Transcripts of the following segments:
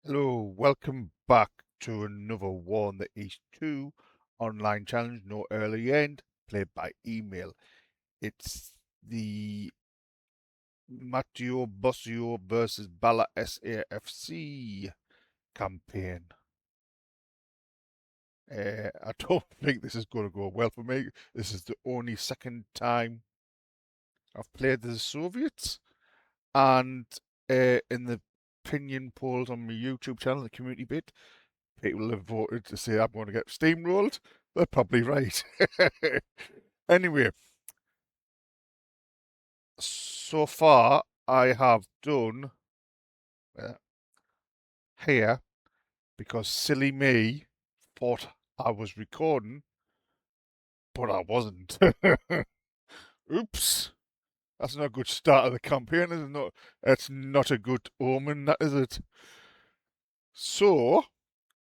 Hello, welcome back to another War on the East 2 online challenge, no early end, played by email. It's the Matteo Bosso versus BALLASAFC campaign. I don't think this is going to go well for me. This is the only second time I've played the Soviets, and in the opinion polls on my YouTube channel, the community bit, people have voted to say I'm going to get steamrolled. They're probably right. Anyway, so far I have done uh, here because silly me thought I was recording, but I wasn't. Oops. That's not a good start of the campaign, is it not? It's not a good omen, that is it? So,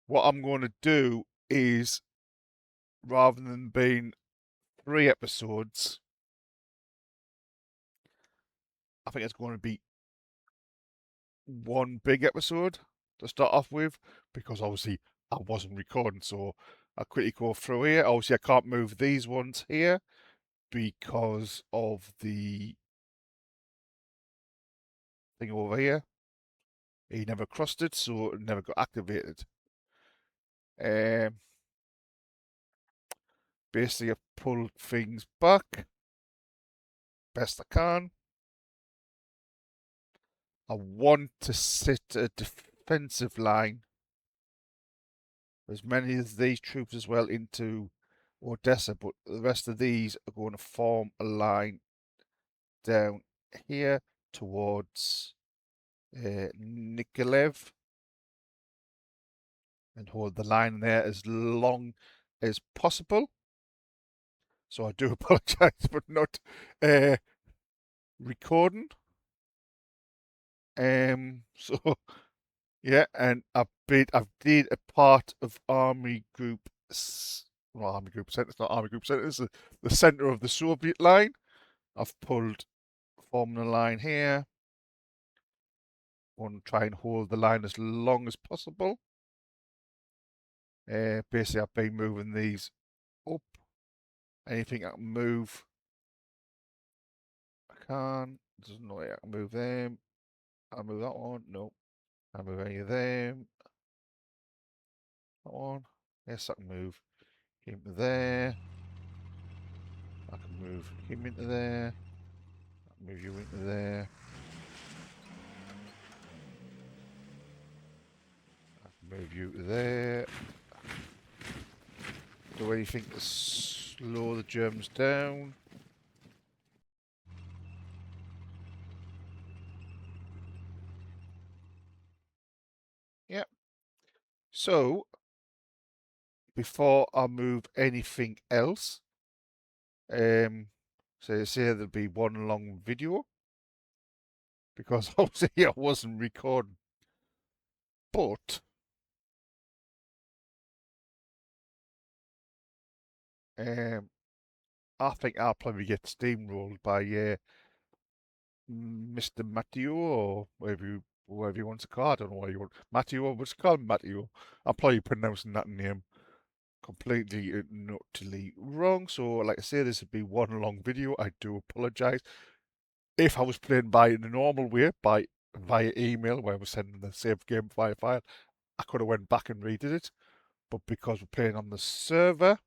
what I'm going to do is, rather than being 3 episodes, I think it's going to be one big episode to start off with, because obviously I wasn't recording, so I'll quickly go through here. Obviously, I can't move these ones here because of the thing over here. He never crossed it, so it never got activated. Um, Basically, I've pulled things back best I can. I want to sit a defensive line, as many of these troops as well, into Odessa, but the rest of these are going to form a line down here towards Nikolaev and hold the line there as long as possible. So I do apologise for not uh, recording. So yeah, and I've did a part of Army Group. Well, Army Group Centre. It's not Army Group Centre. It's the centre of the Soviet line. I've pulled, forming a line here. Want to try and hold the line as long as possible. Basically, I've been moving these up. Anything I can move, I can. There's no way I can move them. I'll move that one. No. I'll move any of them. That one. Yes, I can move him to there. I can move him into there. I can move you into there. I can move you to there. Do anything to slow the Germans down. Yep. So, before I move anything else, so say there'll be one long video, because obviously I wasn't recording. But I think I'll probably get steamrolled by Mr. Matteo, or whatever you want to call it. I don't know what you want. Matteo, what's called Matteo. I'm probably pronouncing that name completely and utterly wrong. So, like I say, this would be one long video. I do apologise. If I was playing by the normal way, via email, where I was sending the save game via file, I could have went back and redid it. But because we're playing on the server,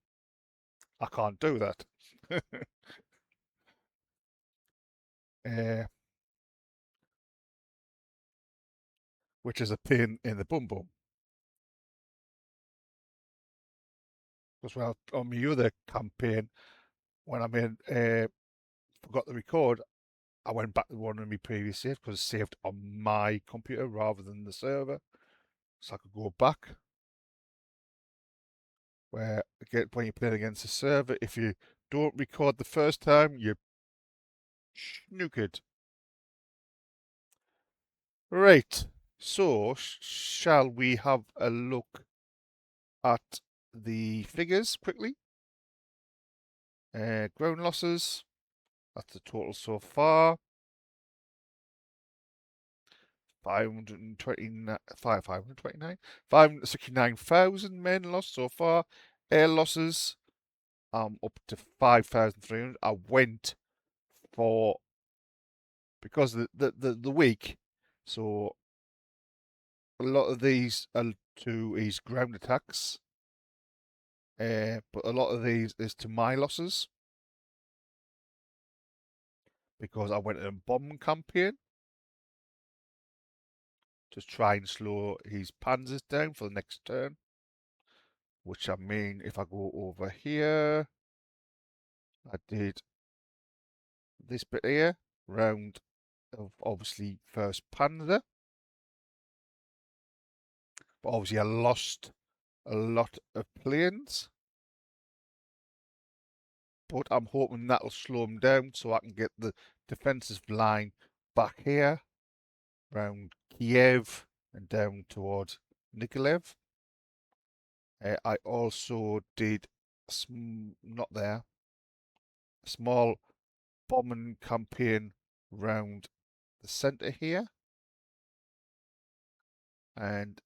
I can't do that. uh, which is a pain in the bum bum. Because well, on my other campaign, when I made forgot to record, I went back to one of my previous saves because it's saved on my computer rather than the server, so I could go back. Where again, when you're playing against the server, if you don't record the first time, you snooked. Right. So, shall we have a look at the figures quickly? Ground losses. That's the total so far. 569,000 men lost so far. Air losses, up to 5,300. I went for, because the week, so a lot of these are to his ground attacks, but a lot of these is to my losses, because I went in a bomb campaign to try and slow his panzers down for the next turn. Which I mean, if I go over here, I did this bit here, round of obviously first panzer. But obviously I lost a lot of planes. But I'm hoping that'll slow them down so I can get the defensive line back here, round Kiev and down towards Nikolaev. I also did, not there, a small bombing campaign round the centre here. But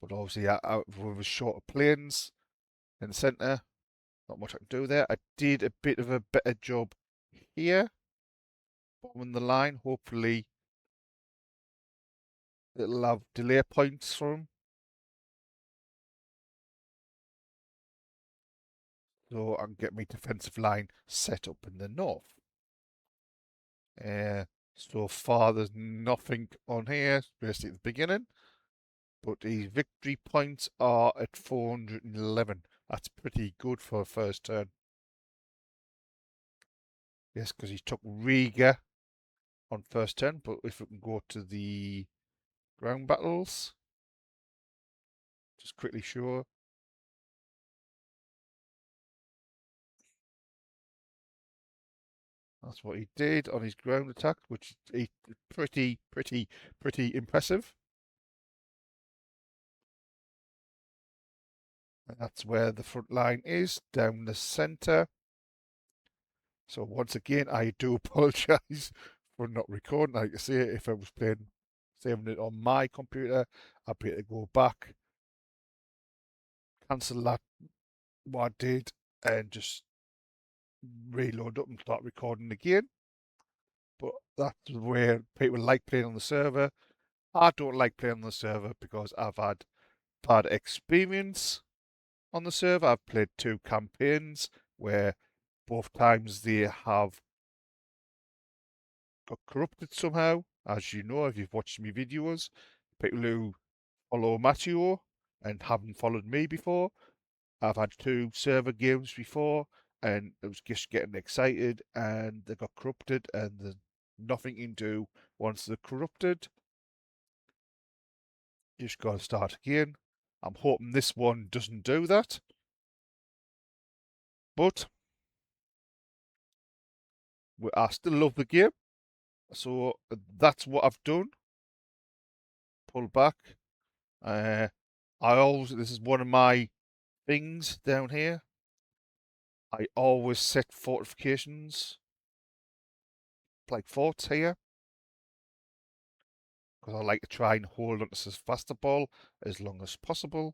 obviously with a short of planes in the centre, not much I can do there. I did a bit of a better job here, bombing the line. Hopefully it'll have delay points for him, so I can get my defensive line set up in the north. So far there's nothing on here, basically at the beginning, but his victory points are at 411. That's pretty good for a first turn. Yes, because he took Riga on first turn, but if we can go to the ground battles, just quickly show. That's what he did on his ground attack, which is pretty impressive. And that's where the front line is, down the centre. So once again, I do apologise for not recording. Like I say, if I was saving it on my computer, I'd be able to go back, cancel that, what I did, and just reload up and start recording again. But that's where people like playing on the server. I don't like playing on the server because I've had bad experience on the server. I've played 2 campaigns where both times they have got corrupted somehow. As you know, if you've watched my videos, people who follow Matteo and haven't followed me before. I've had 2 server games before, and it was just getting excited, and they got corrupted, and there's nothing you can do once they're corrupted. You just got to start again. I'm hoping this one doesn't do that, but I still love the game, so that's what I've done. Pull back. This is one of my things down here. I always set fortifications, like forts here, because I like to try and hold on to Sevastopol as long as possible.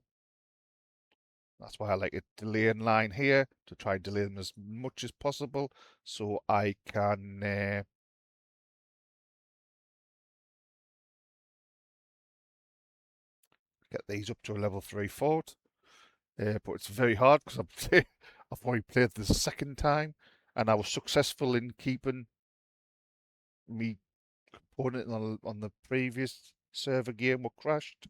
That's why I like a delaying line here, to try and delay them as much as possible, so I can get these up to a level 3 fort. But it's very hard because I've only played this a second time, and I was successful in keeping me opponent on the previous server game what crashed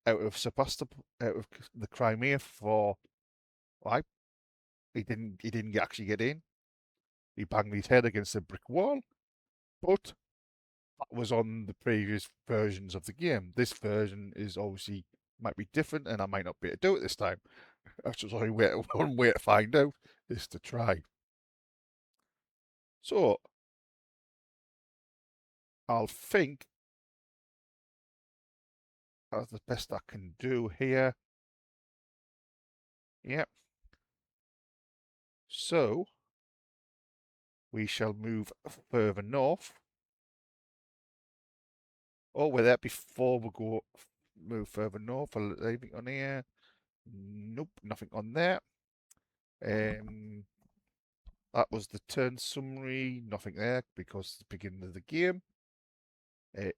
out of Sebastopol, out of the Crimea for, why, he didn't actually get in. He banged his head against a brick wall, but that was on the previous versions of the game. This version is obviously might be different, and I might not be able to do it this time. That's just only one way to find out, is to try. So I'll think that's the best I can do here. Yep. So we shall move further north. Oh, with that before we go move further north, anything on here? Nope, nothing on there. That was the turn summary, nothing there because it's the beginning of the game.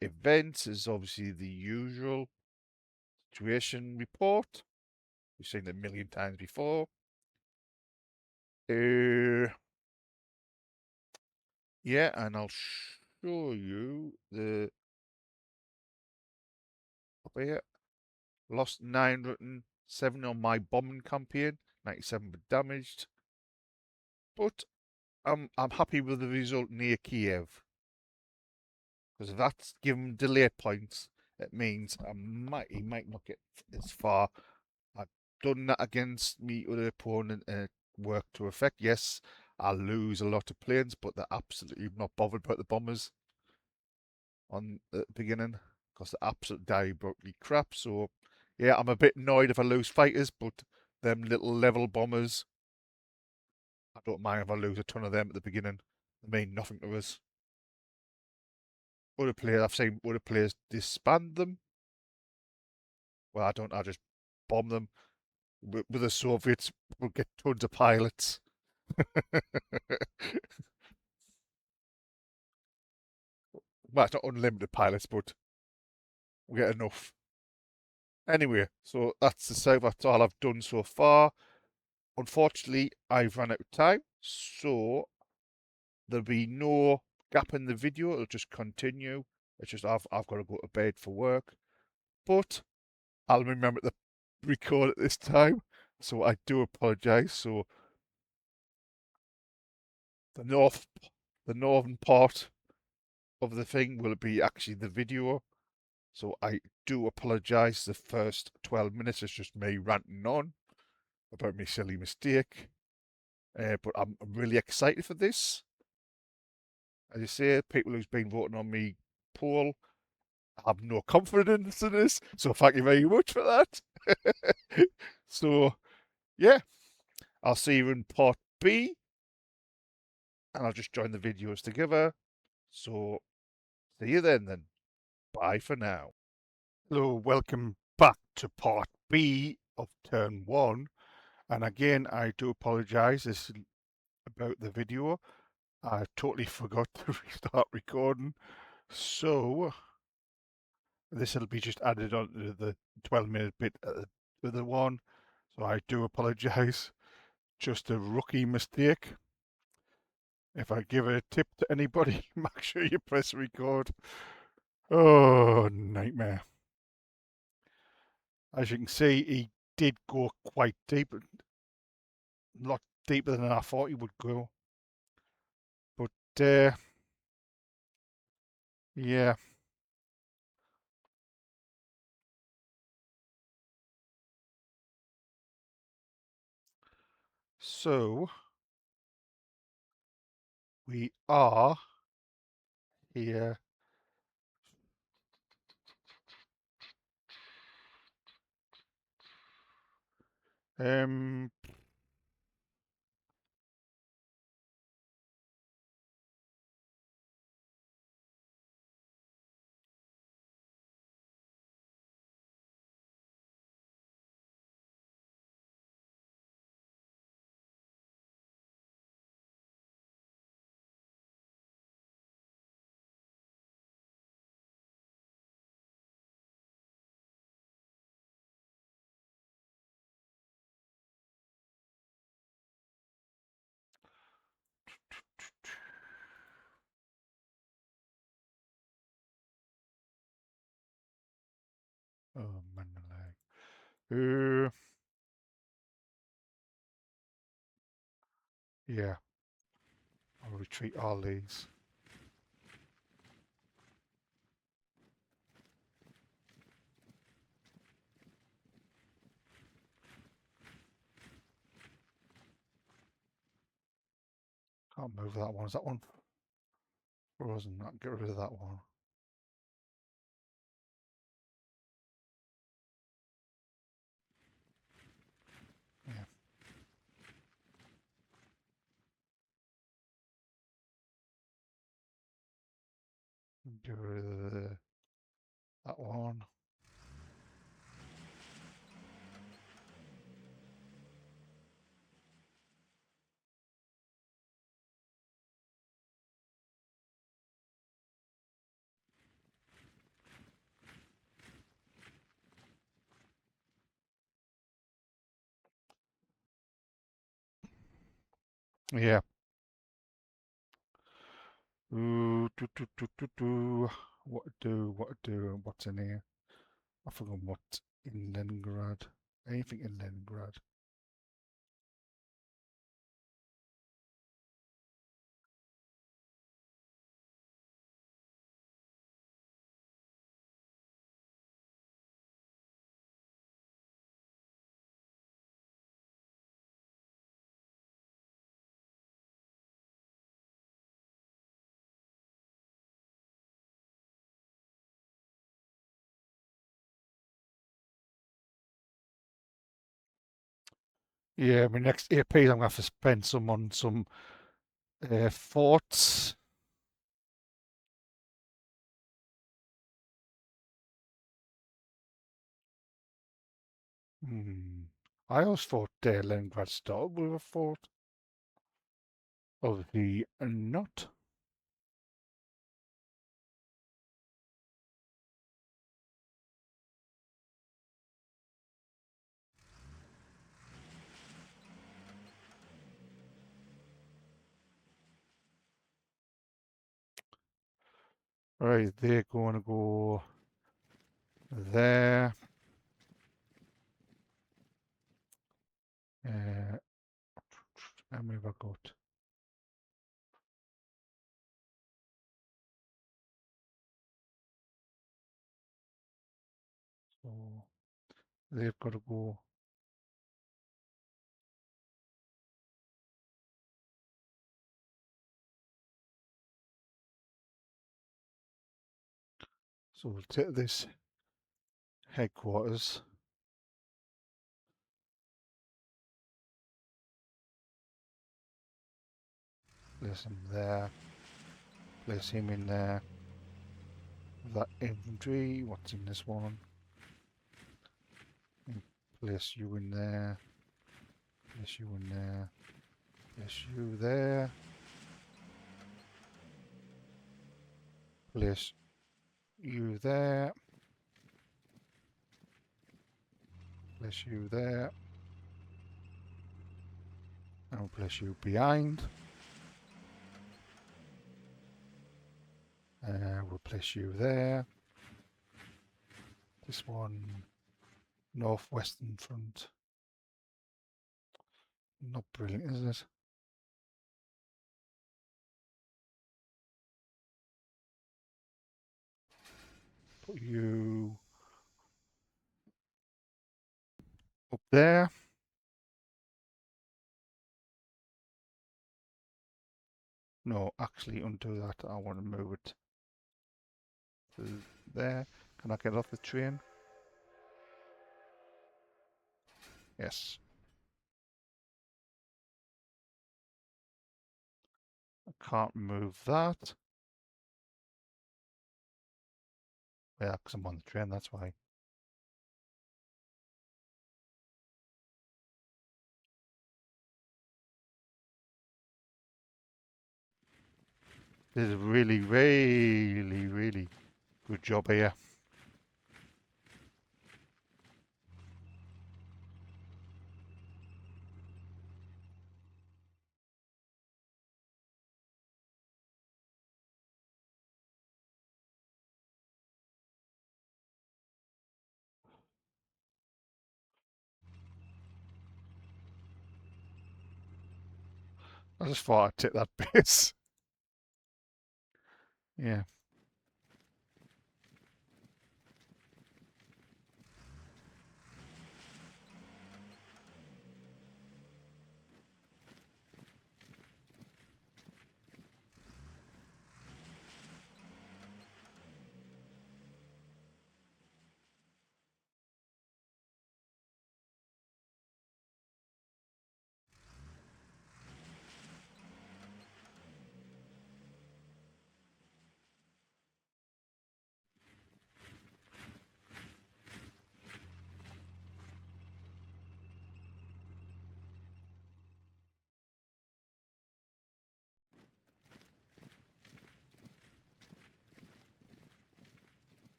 Events is obviously the usual situation report. We've seen it a million times before. Yeah, and I'll show you the up here. Lost 907 on my bombing campaign, 97 were damaged. But I'm happy with the result near Kiev. Because if that's given delay points, it means he might not get as far. I've done that against me other opponent and it worked to effect. Yes, I'll lose a lot of planes, but they're absolutely not bothered about the bombers on the beginning because they're absolute diabolically crap. So yeah, I'm a bit annoyed if I lose fighters, but them little level bombers, I don't mind if I lose a ton of them at the beginning. They mean nothing to us. Other players, I've seen other players disband them. Well, I don't. I just bomb them. With the Soviets, we'll get tons of pilots. Well, it's not unlimited pilots, but we get enough. Anyway, so that's the save. That's all I've done so far. Unfortunately, I've run out of time, so there'll be no gap in the video. It'll just continue. It's just I've got to go to bed for work, but I'll remember to record at this time. So I do apologise. So the north, the northern part of the thing will be actually the video. So I do apologise. The first 12 minutes is just me ranting on about my silly mistake. But I'm really excited for this. As you say, people who's been voting on me poll have no confidence in this. So thank you very much for that. So yeah, I'll see you in part B, and I'll just join the videos together. So see you then. Bye for now. Hello, welcome back to part B of turn one. And again, I do apologise. This is about the video. I totally forgot to restart recording. So this will be just added on to the 12-minute bit of the one. So I do apologise. Just a rookie mistake. If I give a tip to anybody, make sure you press record. Oh, nightmare. As you can see, he did go quite deep, a lot deeper than I thought he would go. But yeah. So we are here. Um, oh man, yeah. I'll retreat all these. Can't move that one. Is that one frozen? I'll get rid of that one. Yeah. Get rid of That one. Yeah. Ooh, do. What do? What's in here? I forgot what in Leningrad. Anything in Leningrad. Yeah, my next APs I'm gonna have to spend some on some forts. Hmm. I always thought Leningrad started with a fort. Obviously not. Right, they're going to go there. How many have I got? So they've got to go. So we'll take this headquarters. Place him there. Place him in there. That infantry. What's in this one? Place you in there. Place you in there. Place you there. Place you there. Place you there. And we'll place you behind. We'll place you there. This one, northwestern front. Not brilliant, is it? Put you up there. No, actually undo that. I want to move it to there. Can I get off the train? Yes. I can't move that. Yeah, because I'm on the train, that's why. This is really, really, really good job here. I just thought I'd take that base. Yeah.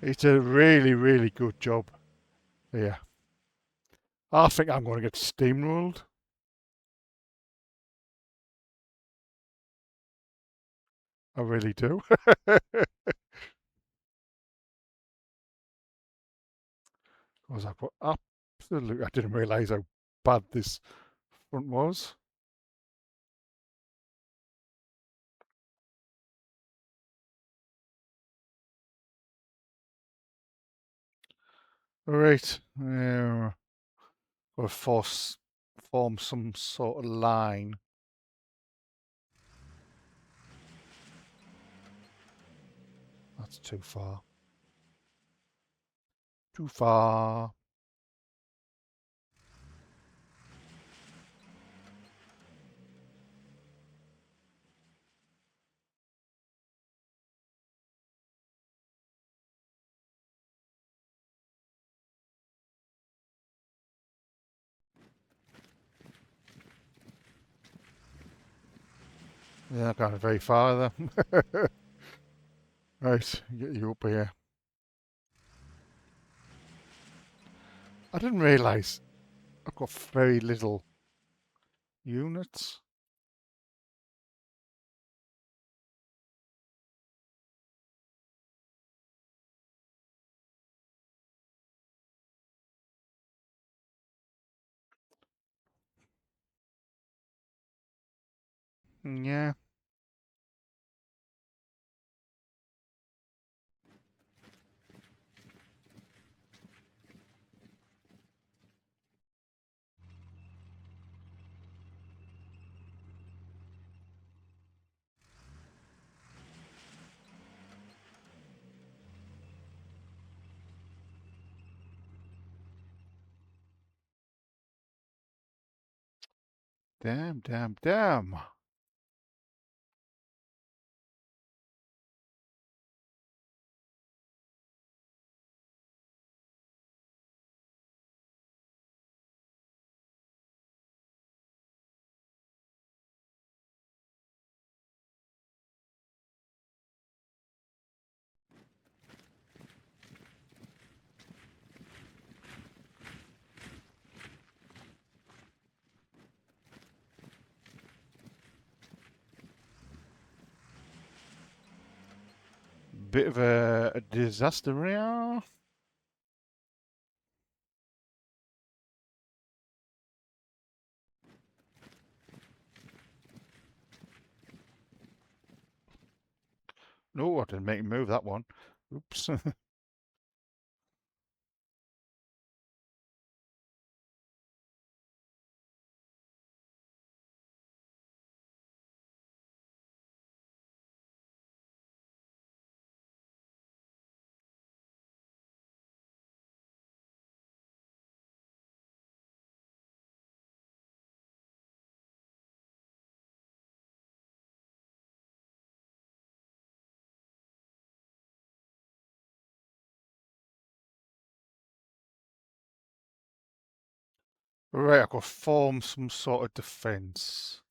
It's a really, really good job. Yeah. I think I'm going to get steamrolled. I really do. Because I've got absolutely, I didn't realise how bad this front was. All right. Got to form some sort of line. That's too far. Too far. Yeah, not going very far there. Right, get you up here. I didn't realise I've got very little units. Yeah. Damn, damn, damn. Bit of a disaster here. No, I didn't make him move that one. Oops. Right, I've got to form some sort of defence.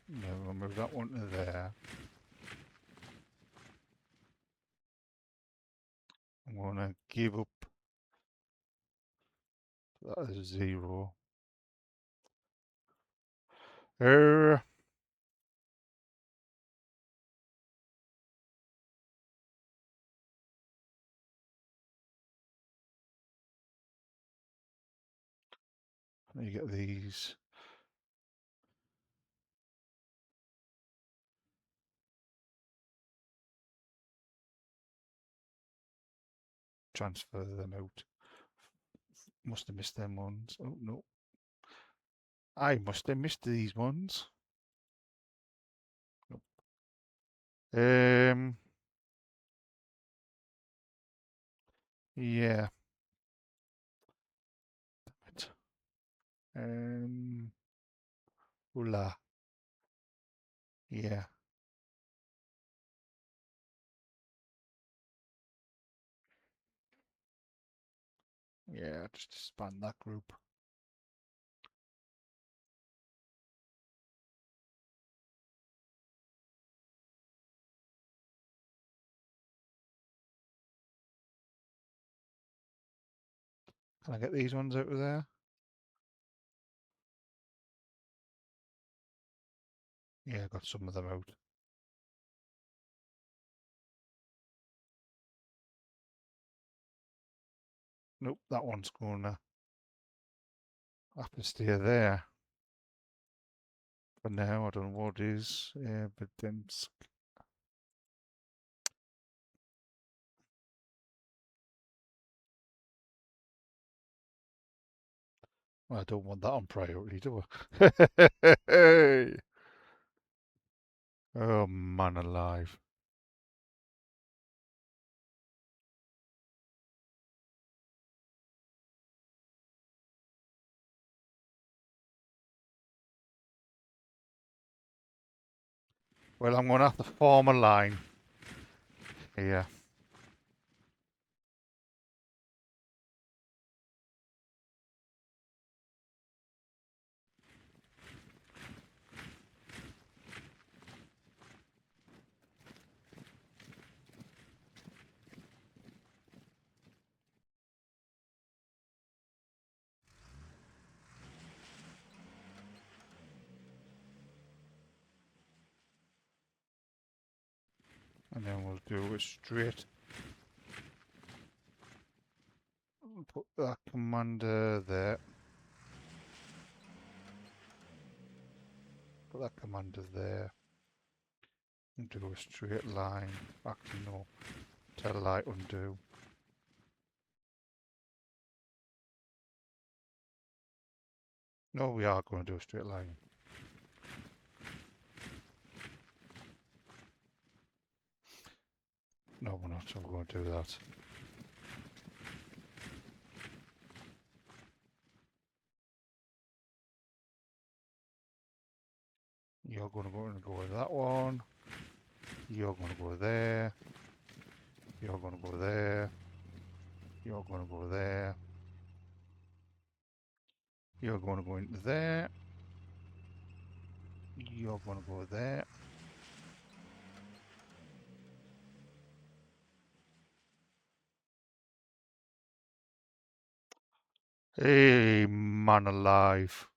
No, I'll move that one to there. I'm going to give up that as 0. Uh, Let me get these. Transfer them out. Must have missed them ones. Oh, no. I must have missed these ones. Um, yeah. Damn it. Hoola. Yeah. Yeah, just expand that group. Can I get these ones out of there? Yeah, got some of them out. Nope, that one's going to have to stay there for now. I don't know what it is, but then I don't want that on priority, do I? Hey! Oh, man alive. Well, I'm going to have to form a line here. And then we'll do it straight. Put that commander there. Put that commander there. And do a straight line. Actually, no. Tell light undo. No, we are going to do a straight line. No, we're not. So we're going to do that. You're going to go with that one. You're going to go there. You're going to go there. You're going to go there. You're going to go into there. You're going to go there. Hey, man alive.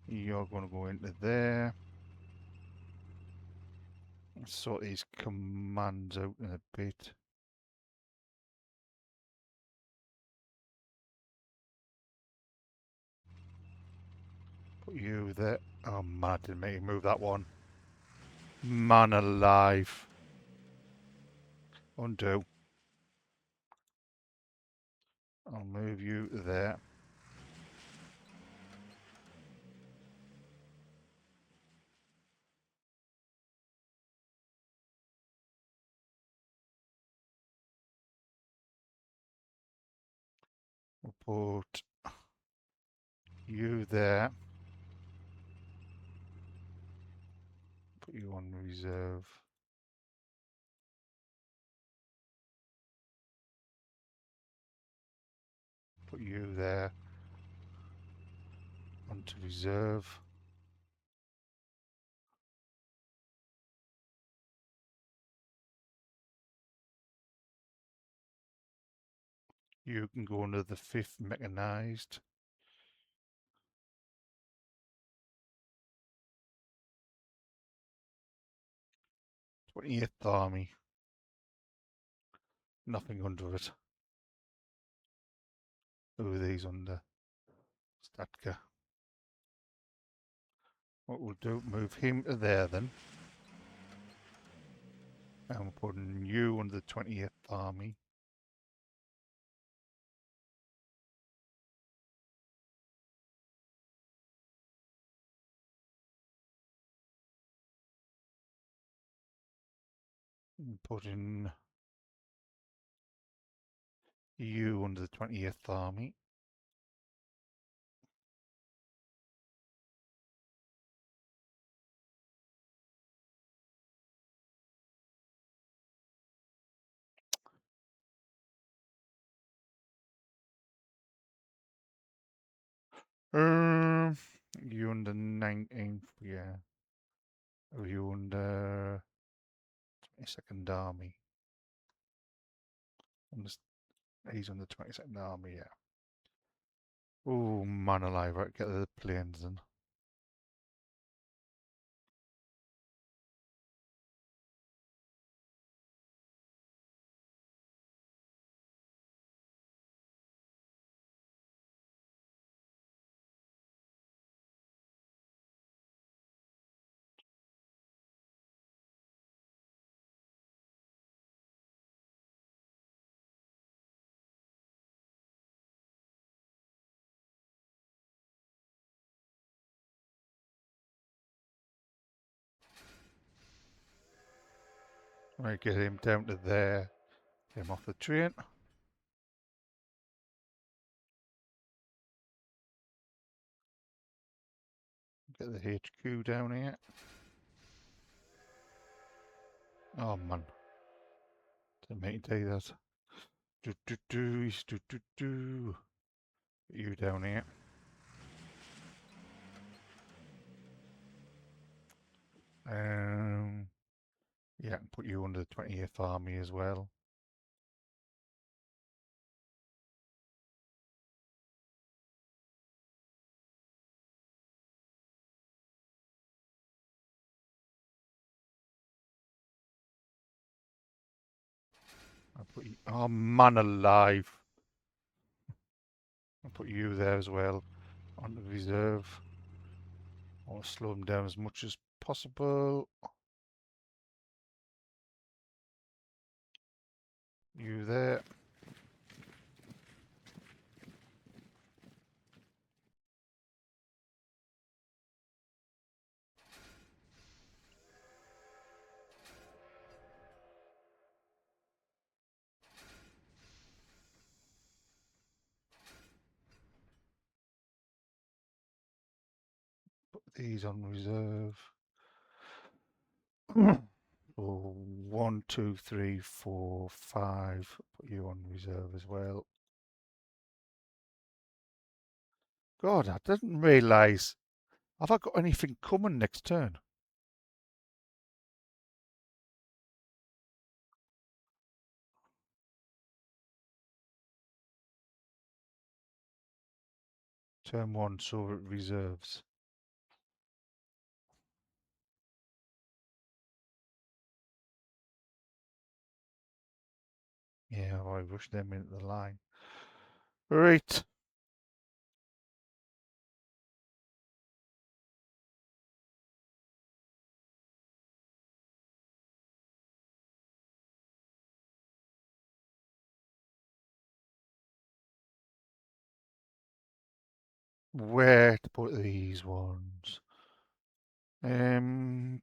You're going to go into there. Sort these commands out in a bit. Put you there. Oh man, I didn't make you move that one. Man alive. Undo. I'll move you there. We'll put you there. Put you on reserve. Put you there. Onto reserve. You can go under the 5th Mechanized. 28th Army. Nothing under it. Who are these under? Statka. What we'll do, move him to there then. And we're putting you under the 20th Army. And putting you under the 20th Army. Um, you under 19th, yeah. Are you under 22nd Army? He's on the 22nd Army, yeah. Oh, man alive, right, get the planes then. Right, get him down to there. Get him off the train. Get the HQ down here. Oh man, didn't mean to do that. You down here. Yeah, I can put you under the 20th Army as well. I'll put you, oh man alive. I'll put you there as well on the reserve. I want to slow them down as much as possible. You there. Put these on reserve. So 1, 2, 3, 4, 5. Put you on reserve as well. God, I didn't realise. Have I got anything coming next turn? Turn 1, so it reserves. Yeah, I rushed them into the line. Right. Where to put these ones? Um,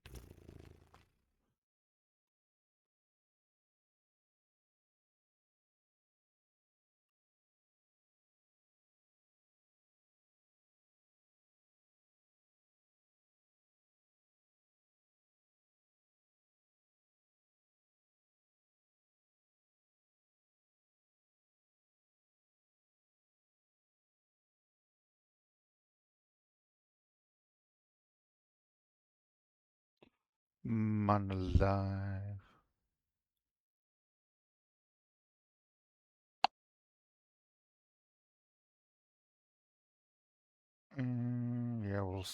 Man alive. Yeah, I'll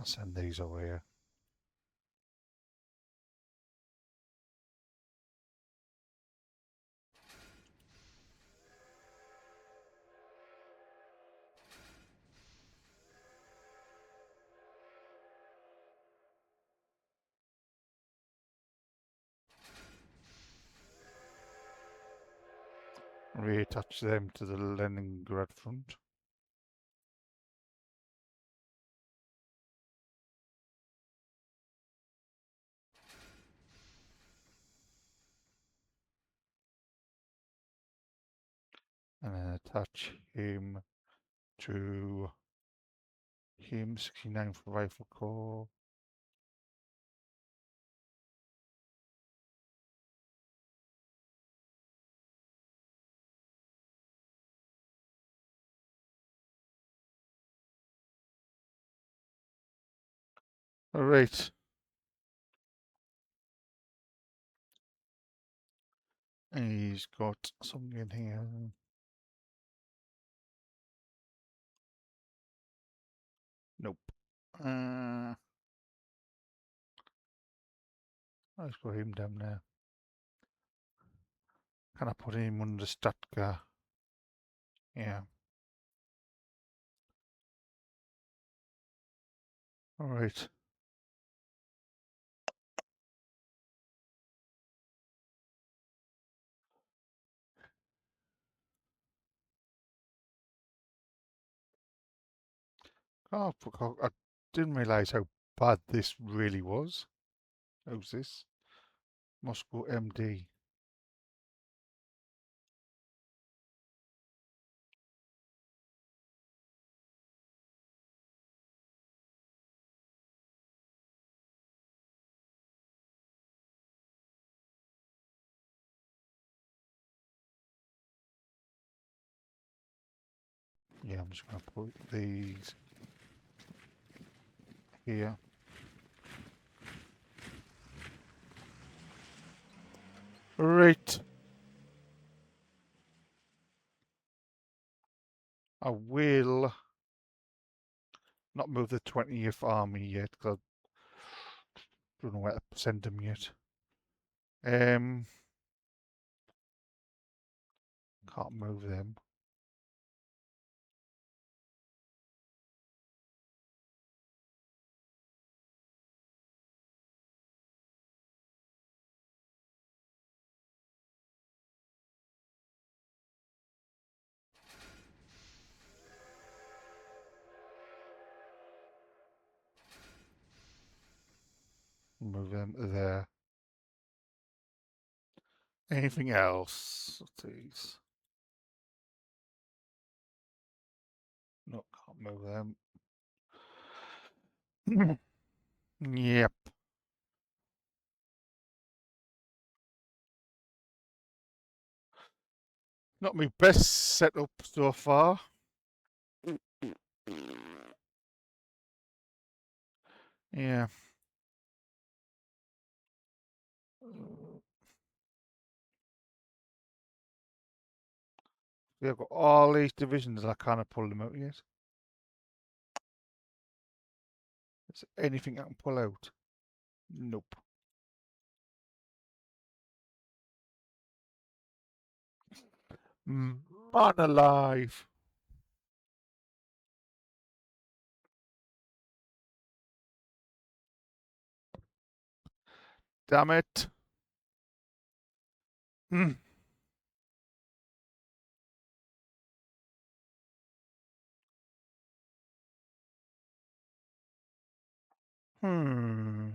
send these over here. Reattach them to the Leningrad front. And then attach him to him 69th Rifle Corps. Alright. He's got something in here. Nope. Let's put him down there. Can I put him under Stuttgart? Yeah. Alright. Oh, I didn't realise how bad this really was. How's this? Moscow MD. Yeah, I'm just going to put these here. Right. I will not move the 20th Army yet because I don't know where to send them yet. Can't move them. Move them there. Anything else? Please. No, can't move them. Yep. Not my best setup so far. Yeah. I've got all these divisions and I can't pull them out yet. Is there anything I can pull out? Nope. Man alive. Damn it. Hmm. Hmm.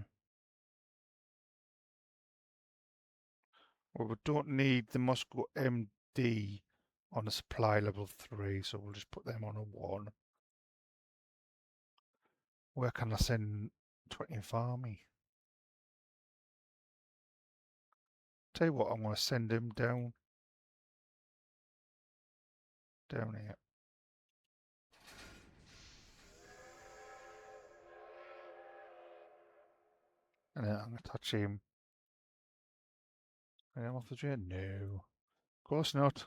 Well, we don't need the Moscow MD on a supply level 3, so we'll just put them on a 1. Where can I send 20th Army? Tell you what, I'm going to send him down here. And then I'm going to touch him. And I'm off the train? No. Of course not.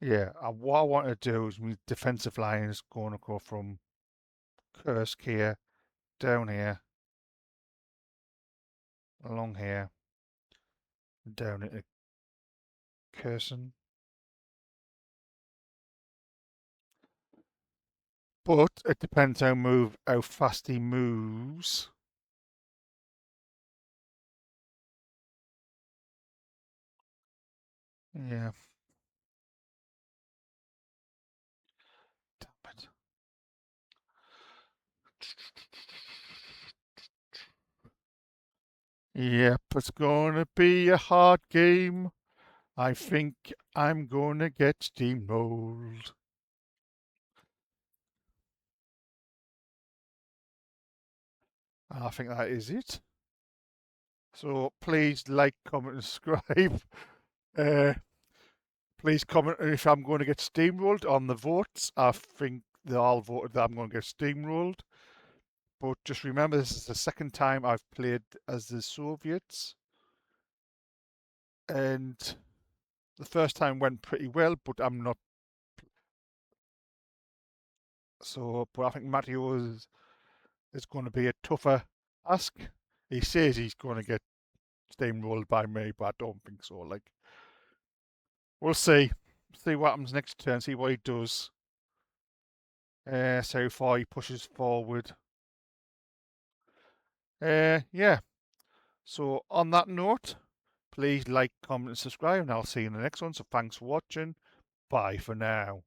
Yeah, what I want to do is my defensive line is going to go from Kursk here, down here, along here, down into Kherson. But it depends how fast he moves. Yeah. Damn it. Yep, it's gonna be a hard game. I think I'm gonna get steamrolled. I think that is it. So please like, comment, and subscribe. Please comment if I'm going to get steamrolled on the votes. I think they all voted that I'm going to get steamrolled. But just remember, this is the second time I've played as the Soviets. And the first time went pretty well, but I'm not. So, but I think Matteo is going to be a tougher ask. He says he's going to get steamrolled by me, but I don't think so. Like, we'll see. See what happens next turn. See what he does. So far he pushes forward. Yeah. So on that note, please like, comment, and subscribe, and I'll see you in the next one. So thanks for watching. Bye for now.